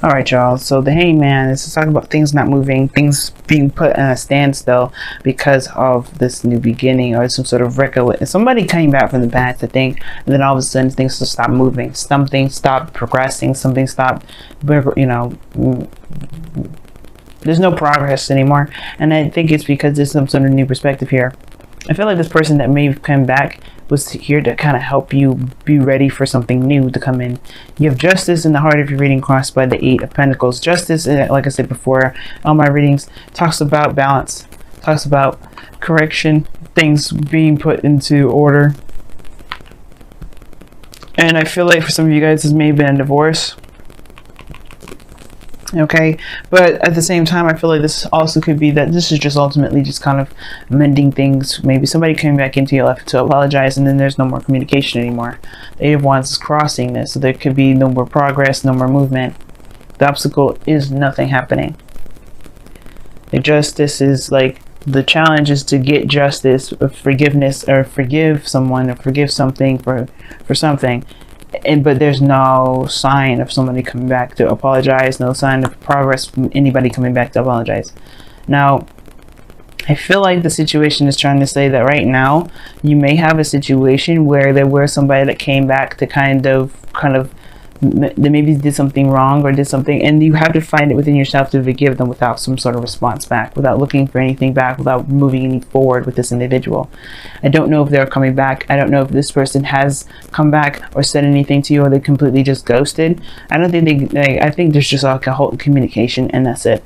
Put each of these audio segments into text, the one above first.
All right, y'all. So the hangman is talking about things not moving, things being put in a standstill because of this new beginning or some sort of record. Somebody came back from the past, I think, and then all of a sudden things just stop moving. Something stopped progressing. Something stopped, you know, there's no progress anymore. And I think it's because there's some sort of new perspective here. I feel like this person that may have come back was here to kind of help you be ready for something new to come in. You have justice in the heart of your reading, crossed by the 8 of Pentacles. Justice, like I said before, all my readings talks about balance, talks about correction, things being put into order. And I feel like for some of you guys, this may have been a divorce. Okay, but at the same time, I feel like this also could be that this is just ultimately just kind of mending things. Maybe somebody came back into your life to apologize, and then there's no more communication anymore. The 8 of Wands is crossing this, so there could be no more progress, no more movement. The obstacle is nothing happening. The justice is like, the challenge is to get justice, or forgiveness, or forgive someone, or forgive something for something. But there's no sign of somebody coming back to apologize, no sign of progress from anybody coming back to apologize. Now, I feel like the situation is trying to say that right now you may have a situation where there was somebody that came back to kind of they maybe did something wrong or did something, and you have to find it within yourself to forgive them without some sort of response back, without looking for anything back, without moving any forward with this individual. I don't know if they're coming back. I don't know if this person has come back or said anything to you, or they completely just ghosted. I don't think I think there's just like a whole communication, and that's it.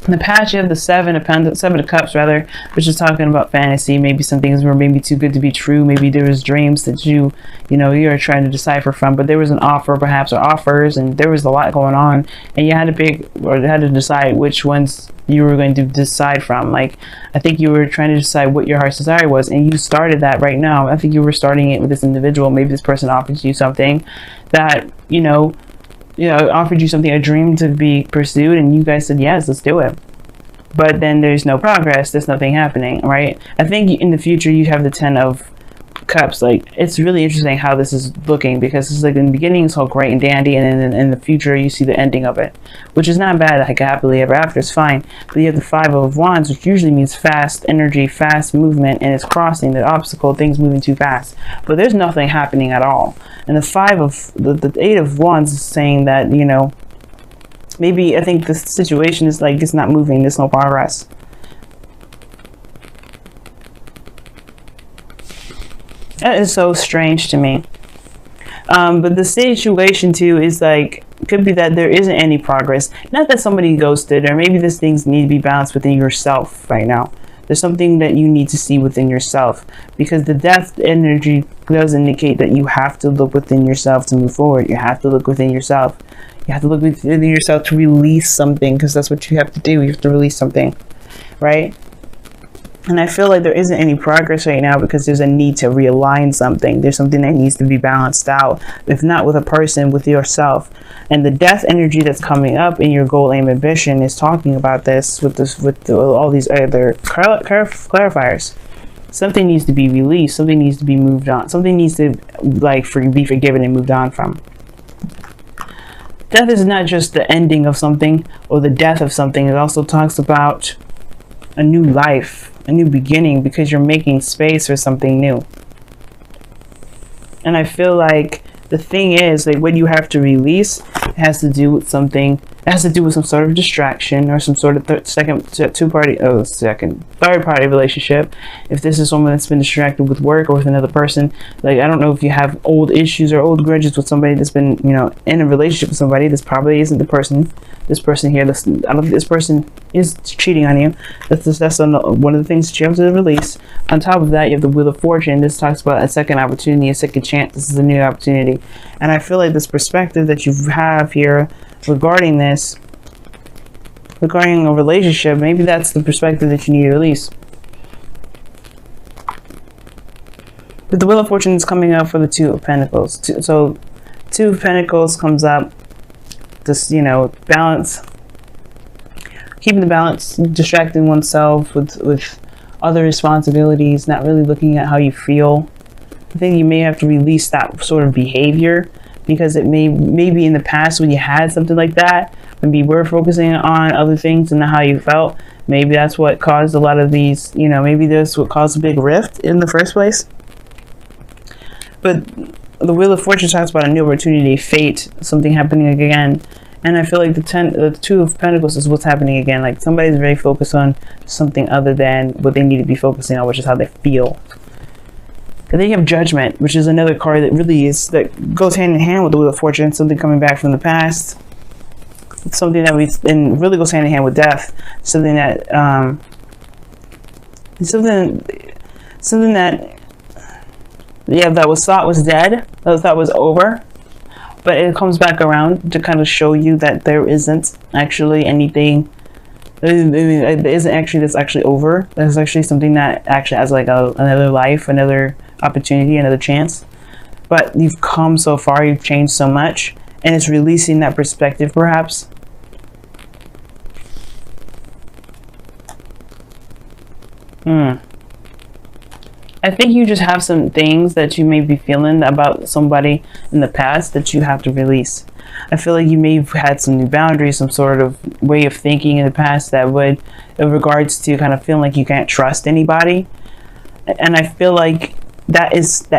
In the past, you have the 7 of Cups, rather, which is talking about fantasy. Maybe some things were maybe too good to be true. Maybe there was dreams that you're trying to decipher from, but there was an offer, perhaps, or offers, and there was a lot going on, and you had to pick or had to decide which ones you were going to decide from. Like, I think you were trying to decide what your heart's desire was, and you started that right now. I think you were starting it with this individual. Maybe this person offered you something that offered you something, a dream to be pursued, and you guys said yes, let's do it. But then there's no progress, there's nothing happening, right? I think in the future you have the 10 of Cups. Like, it's really interesting how this is looking, because it's like in the beginning it's all great and dandy, and then in the future you see the ending of it, which is not bad. Like happily ever after is fine. But you have the 5 of Wands, which usually means fast energy, fast movement, and it's crossing the obstacle, things moving too fast. But there's nothing happening at all. And the 8 of Wands is saying that, maybe I think the situation is like it's not moving, there's no progress. That is so strange to me. But the situation too is like, could be that there isn't any progress. Not that somebody ghosted, or maybe these things need to be balanced within yourself right now. There's something that you need to see within yourself, because the death energy does indicate that you have to look within yourself to move forward. You have to look within yourself. You have to look within yourself to release something, because that's what you have to do. You have to release something, right? And I feel like there isn't any progress right now because there's a need to realign something. There's something that needs to be balanced out, if not with a person, with yourself. And the death energy that's coming up in your goal, aim, ambition is talking about this with all these other clarifiers. Something needs to be released. Something needs to be moved on. Something needs to be forgiven and moved on from. Death is not just the ending of something or the death of something. It also talks about a new life, a new beginning, because you're making space for something new. And I feel like the thing is, like, what you have to release has to do with something. It has to do with some sort of distraction or some sort of third party relationship. If this is someone that's been distracted with work or with another person, like, I don't know if you have old issues or old grudges with somebody that's been, in a relationship with somebody. This probably isn't the person. This person here, I don't think this person is cheating on you. That's one of the things that you have to release. On top of that, you have the Wheel of Fortune. This talks about a second opportunity, a second chance. This is a new opportunity. And I feel like this perspective that you have here regarding a relationship, maybe that's the perspective that you need to release. But the Wheel of Fortune is coming up for the 2 of Pentacles. So 2 of Pentacles comes up. This, balance, keeping the balance, distracting oneself with other responsibilities, not really looking at how you feel, I think you may have to release that sort of behavior, because it maybe in the past when you had something like that, maybe you were focusing on other things and how you felt. Maybe that's what caused a lot of these, you know, maybe that's what caused a big rift in the first place. But the Wheel of Fortune talks about a new opportunity, fate, something happening again. And I feel like the Two of Pentacles is what's happening again. Like somebody's very focused on something other than what they need to be focusing on, which is how they feel. And then you have Judgment, which is another card that really is, that goes hand in hand with the Wheel of Fortune, something coming back from the past. It's something that and really goes hand in hand with death. Something that, something that, yeah, that was thought was dead, that was thought was over, but it comes back around to kind of show you that there isn't actually anything. It isn't actually that's actually over. There's actually something that actually has like another life, another opportunity, another chance. But you've come so far, you've changed so much, and it's releasing that perspective, perhaps. I think you just have some things that you may be feeling about somebody in the past that you have to release. I feel like you may have had some new boundaries, some sort of way of thinking in the past that would, in regards to kind of feeling like you can't trust anybody. And I feel like that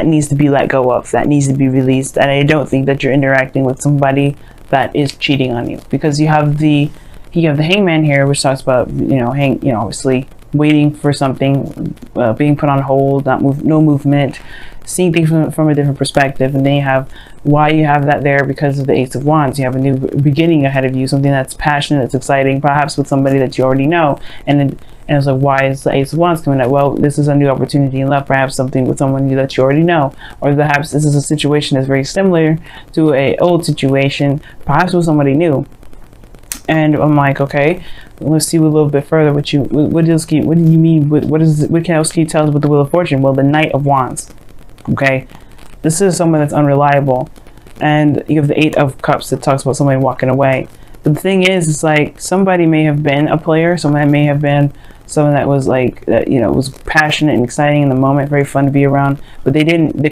needs to be let go of, that needs to be released. And I don't think that you're interacting with somebody that is cheating on you, because you have the Hangman here, which talks about, obviously waiting for something, being put on hold, no movement, seeing things from a different perspective. And then you have why you have that there, because of the Ace of Wands. You have a new beginning ahead of you, something that's passionate, that's exciting, perhaps with somebody that you already know. And it's like, why is the Ace of Wands coming up? Well, this is a new opportunity in love, perhaps something with someone that you already know, or perhaps this is a situation that's very similar to an old situation, perhaps with somebody new. And I'm like, okay, let's see a little bit further. What do you mean? What else can you tell us with the Wheel of Fortune? Well, the Knight of Wands. Okay, this is someone that's unreliable, and you have the Eight of Cups that talks about somebody walking away. But the thing is, it's like somebody may have been a player, someone may have been someone that was like, was passionate and exciting in the moment, very fun to be around, but they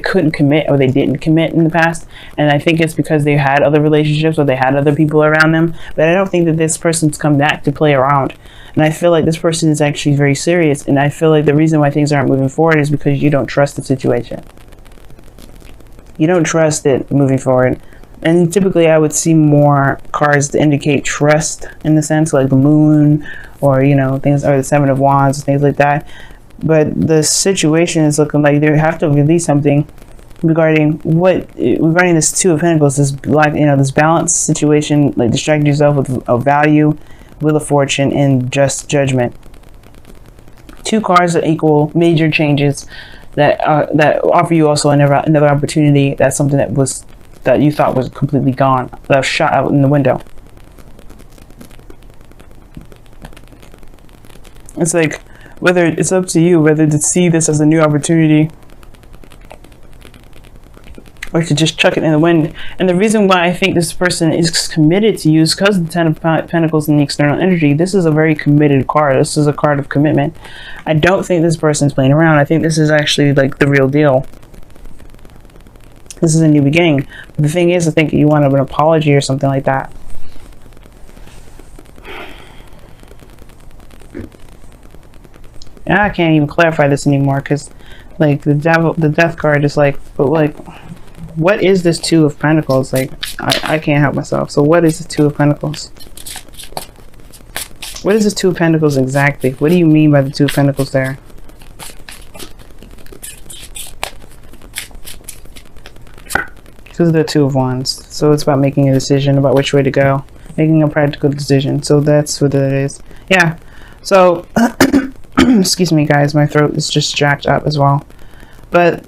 couldn't commit, or they didn't commit in the past. And I think it's because they had other relationships, or they had other people around them. But I don't think that this person's come back to play around. And I feel like this person is actually very serious. And I feel like the reason why things aren't moving forward is because you don't trust the situation. You don't trust it moving forward. And typically I would see more cards to indicate trust, in the sense like the Moon, or things, or the Seven of Wands, things like that. But the situation is looking like they have to release something regarding this Two of Pentacles, this this balanced situation, like distracting yourself with a value, Wheel of Fortune, and just Judgment. Two cards that equal major changes that offer you also another opportunity. That's something that you thought was completely gone, that was shot out in the window. It's like, whether it's up to you whether to see this as a new opportunity or to just chuck it in the wind. And the reason why I think this person is committed to you is because of the Ten of Pentacles and the external energy. This is a very committed card. This is a card of commitment. I don't think this person's playing around. I think this is actually like the real deal. This is a new beginning. But the thing is, I think you want an apology or something like that. And I can't even clarify this anymore, because like the death card is like, but like, what is this Two of Pentacles? Like, I can't help myself. So what is the Two of Pentacles? What is this Two of Pentacles exactly? What do you mean by the Two of Pentacles there? This is the Two of Wands. So it's about making a decision about which way to go. Making a practical decision. So that's what it is. Yeah. So, excuse me guys, my throat is just jacked up as well. But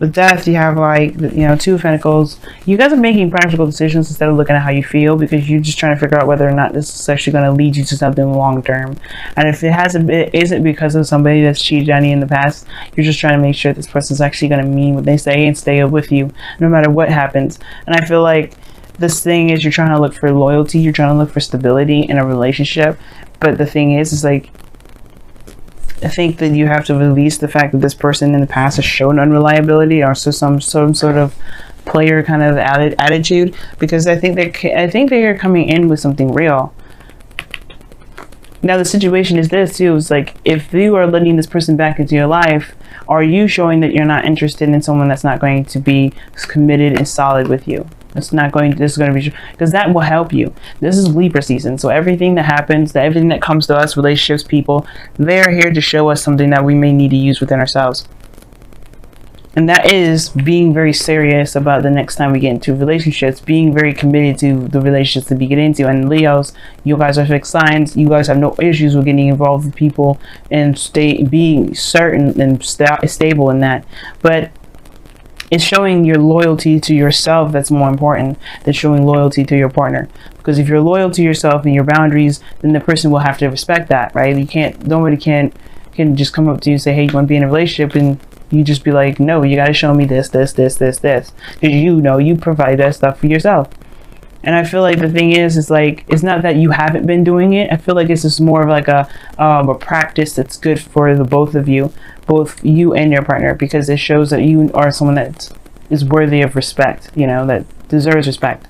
with death, you have like, Two of Pentacles. You guys are making practical decisions instead of looking at how you feel, because you're just trying to figure out whether or not this is actually going to lead you to something long term. And if it isn't because of somebody that's cheated on you in the past, you're just trying to make sure this person's actually going to mean what they say and stay with you no matter what happens. And I feel like this thing is, you're trying to look for loyalty, you're trying to look for stability in a relationship. But the thing is like, I think that you have to release the fact that this person in the past has shown unreliability, or so some sort of player kind of attitude, because I think they are coming in with something real. Now the situation is this too, is like, if you are letting this person back into your life, are you showing that you're not interested in someone that's not going to be committed and solid with you? This is going to be, because that will help you. This is Libra season, so everything that happens, everything that comes to us, relationships, people, they're here to show us something that we may need to use within ourselves. And that is being very serious about the next time we get into relationships, being very committed to the relationships that we get into. And Leos, you guys are fixed signs. You guys have no issues with getting involved with people and being certain and stable in that. But it's showing your loyalty to yourself that's more important than showing loyalty to your partner. Because if you're loyal to yourself and your boundaries, then the person will have to respect that, right? Nobody can just come up to you and say, hey, you want to be in a relationship, and you just be like, no, you got to show me this, because you provide that stuff for yourself. And I feel like the thing is like, it's not that you haven't been doing it. I feel like it's just more of like a practice that's good for the both of you, both you and your partner, because it shows that you are someone that is worthy of respect, that deserves respect.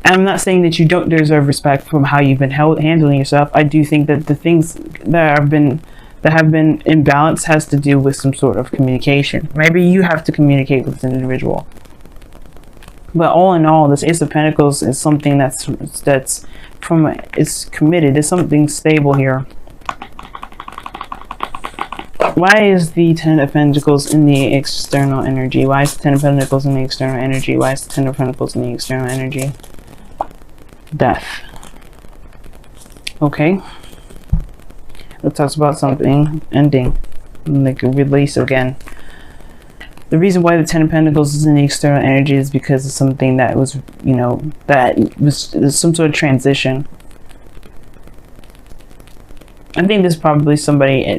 And I'm not saying that you don't deserve respect from how you've been handling yourself. I do think that the things that have been imbalanced has to do with some sort of communication. Maybe you have to communicate with an individual. But all in all, this Ace of Pentacles is something that's committed. It's something stable here. Why is the Ten of Pentacles in the external energy? Why is the Ten of Pentacles in the external energy? Why is the Ten of Pentacles in the external energy? Death. Okay. It talks about something ending, like a release again. The reason why the Ten of Pentacles is in the external energy is because of something that was, that was some sort of transition. I think this probably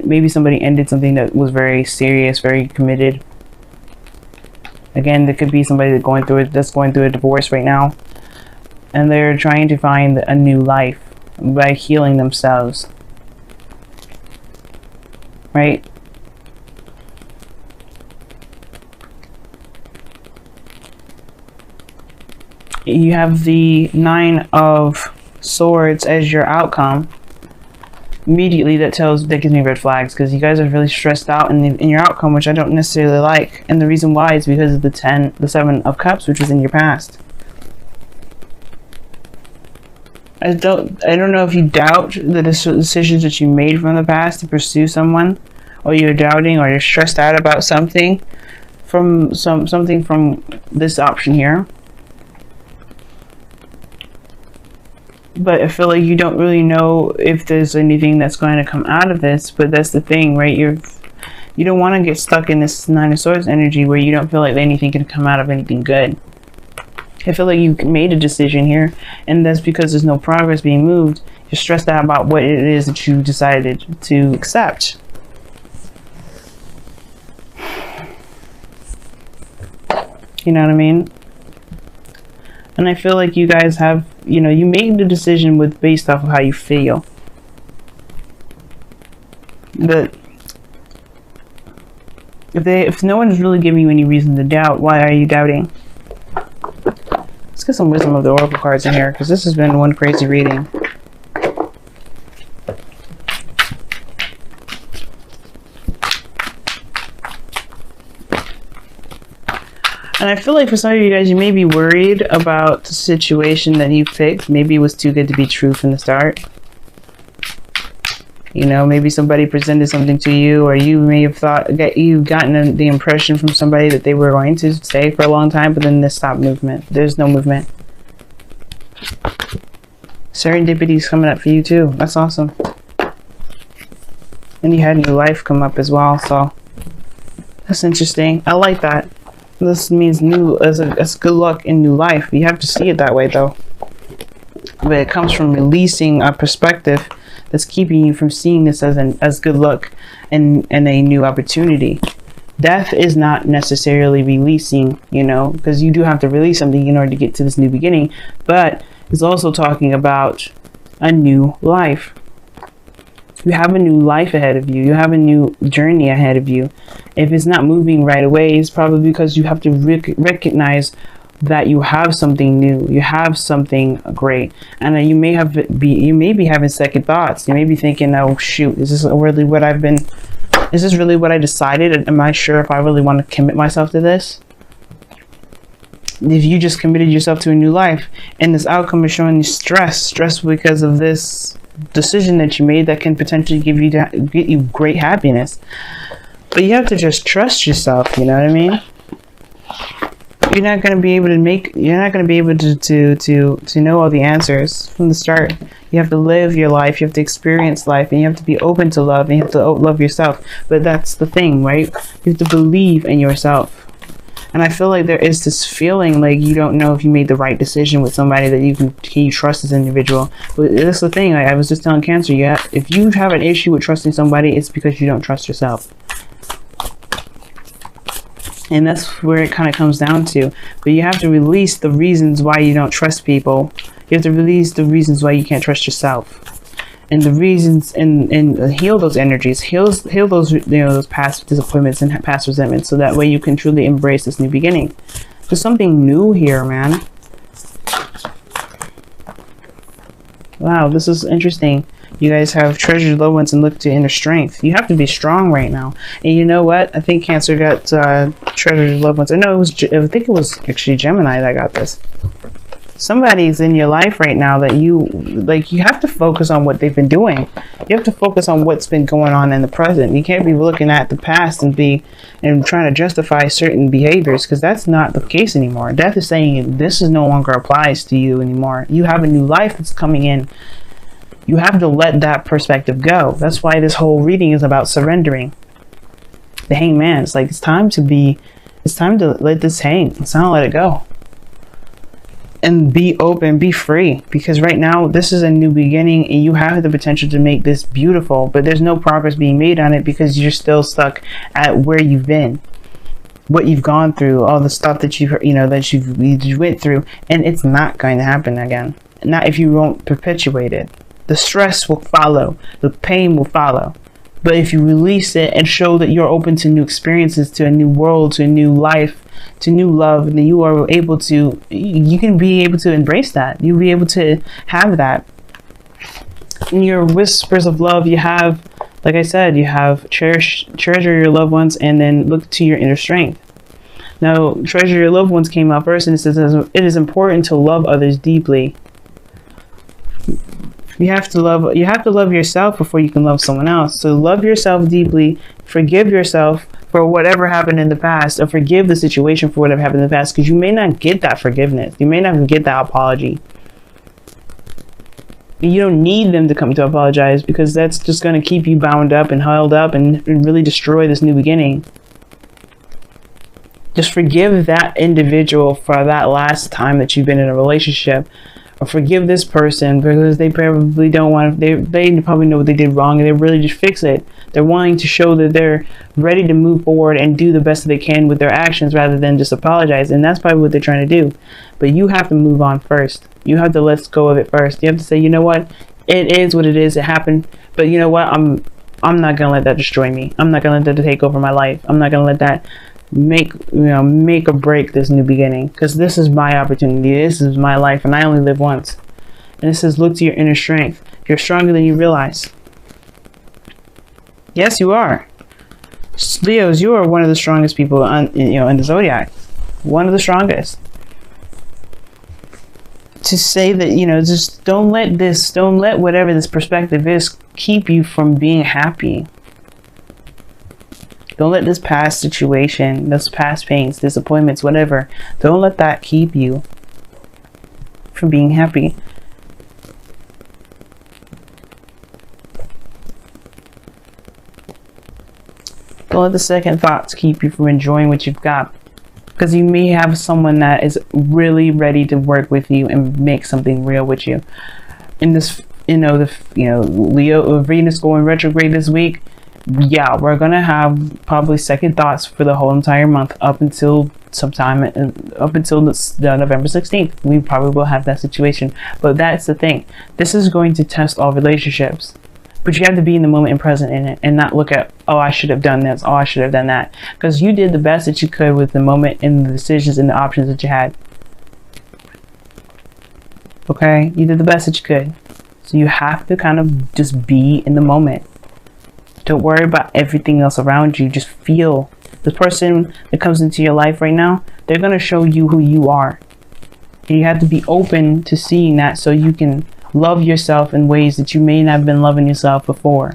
maybe somebody ended something that was very serious, very committed. Again, there could be somebody that's going through a divorce right now, and they're trying to find a new life by healing themselves. Right? You have the Nine of Swords as your outcome. Immediately that gives me red flags, because you guys are really stressed out in your outcome, which I don't necessarily like. And the reason why is because of the Seven of Cups, which was in your past. I don't know if you doubt the decisions that you made from the past to pursue someone, or you're doubting, or you're stressed out about something from this option here. But I feel like you don't really know if there's anything that's going to come out of this. But that's the thing, right? You don't want to get stuck in this Nine of Swords energy where you don't feel like anything can come out of anything good. I feel like you made a decision here, and that's because there's no progress being moved. You're stressed out about what it is that you decided to accept. You know what I mean? And I feel like you guys have, you made the decision based off of how you feel. But if no one's really giving you any reason to doubt, why are you doubting? Let's get some wisdom of the oracle cards in here, because this has been one crazy reading. And I feel like for some of you guys, you may be worried about the situation that you picked. Maybe it was too good to be true from the start. Maybe somebody presented something to you, or you may have you've gotten the impression from somebody that they were going to stay for a long time, but then they stopped movement. There's no movement. Serendipity is coming up for you too. That's awesome. And you had new life come up as well, so that's interesting. I like that. This means it's good luck in new life. You have to see it that way though. But it comes from releasing a perspective that's keeping you from seeing this as good luck and a new opportunity. Death is not necessarily releasing, because you do have to release something in order to get to this new beginning, but it's also talking about a new life. You have a new life ahead of you. You have a new journey ahead of you. If it's not moving right away, it's probably because you have to recognize that you have something new. You have something great, and you may be having second thoughts. You may be thinking, "Oh shoot, is this really what I've been? Is this really what I decided? Am I sure if I really want to commit myself to this?" If you just committed yourself to a new life, and this outcome is showing you stress because of this decision that you made that can potentially get you great happiness. But you have to just trust yourself, you know what I mean? You're not going to be able to know all the answers from the start. You have to live your life, you have to experience life, and you have to be open to love, and you have to love yourself. But that's the thing, right? You have to believe in yourself. And I feel like there is this feeling like you don't know if you made the right decision with somebody that can you trust this individual. But that's the thing. Like I was just telling Cancer, if you have an issue with trusting somebody, it's because you don't trust yourself. And that's where it kind of comes down to. But you have to release the reasons why you don't trust people. You have to release the reasons why you can't trust yourself. And the reasons, and heal those energies, heal those, those past disappointments and past resentments, so that way you can truly embrace this new beginning. There's something new here, man. Wow, this is interesting. You guys have treasured loved ones and look to inner strength. You have to be strong right now. And you know what? I think Cancer got treasured loved ones. I think it was actually Gemini that got this. Somebody's in your life right now that you have to focus on what they've been doing. You have to focus on what's been going on in the present. You can't be looking at the past and trying to justify certain behaviors, because that's not the case anymore. Death is saying this no longer applies to you anymore. You have a new life that's coming in. You have to let that perspective go. That's why this whole reading is about surrendering. The Hangman. It's like it's time to let this hang. It's time to let it go. And be open, be free, because right now this is a new beginning and you have the potential to make this beautiful, but there's no progress being made on it because you're still stuck at where you've been, what you've gone through, all the stuff that you went through, and it's not going to happen again. Not if you won't perpetuate it. The stress will follow, the pain will follow. But if you release it and show that you're open to new experiences, to a new world, to a new life, to new love, then you can be able to embrace that. You'll be able to have that. In your whispers of love, you have, like I said, you have treasure your loved ones, and then look to your inner strength. Now, treasure your loved ones came out first, and it says it is important to love others deeply. You have to love yourself before you can love someone else. So love yourself deeply, forgive yourself for whatever happened in the past, or forgive the situation for whatever happened in the past, because you may not get that forgiveness. You may not get that apology. You don't need them to come to apologize, because that's just going to keep you bound up and held up and really destroy this new beginning. Just forgive that individual for that last time that you've been in a relationship. Or forgive this person because they probably don't want to, they probably know what they did wrong and they really just fix it. They're wanting to show that they're ready to move forward and do the best that they can with their actions rather than just apologize. And that's probably what they're trying to do. But you have to move on first. You have to let go of it first. You have to say, you know what? It is what it is. It happened. But you know what? I'm not going to let that destroy me. I'm not going to let that take over my life. I'm not going to let that make or break this new beginning, because this is my opportunity. This is my life, and I only live once. And it says, look to your inner strength. You're stronger than you realize. Yes, you are. Leos, you are one of the strongest people in the zodiac. One of the strongest. To say that, just don't let whatever this perspective is keep you from being happy. Don't let this past situation, those past pains, disappointments, whatever, don't let that keep you from being happy. Don't let the second thoughts keep you from enjoying what you've got. Because you may have someone that is really ready to work with you and make something real with you. In this, Leo, Venus going retrograde this week, yeah, we're gonna have probably second thoughts for the whole entire month up until the November 16th. We probably will have that situation. But that's the thing. This is going to test all relationships. But you have to be in the moment and present in it, and not look at, oh, I should have done this, oh, I should have done that. Because you did the best that you could with the moment and the decisions and the options that you had. Okay? You did the best that you could. So you have to kind of just be in the moment. Don't worry about everything else around you. Just feel. The person that comes into your life right now, they're going to show you who you are. And you have to be open to seeing that so you can love yourself in ways that you may not have been loving yourself before.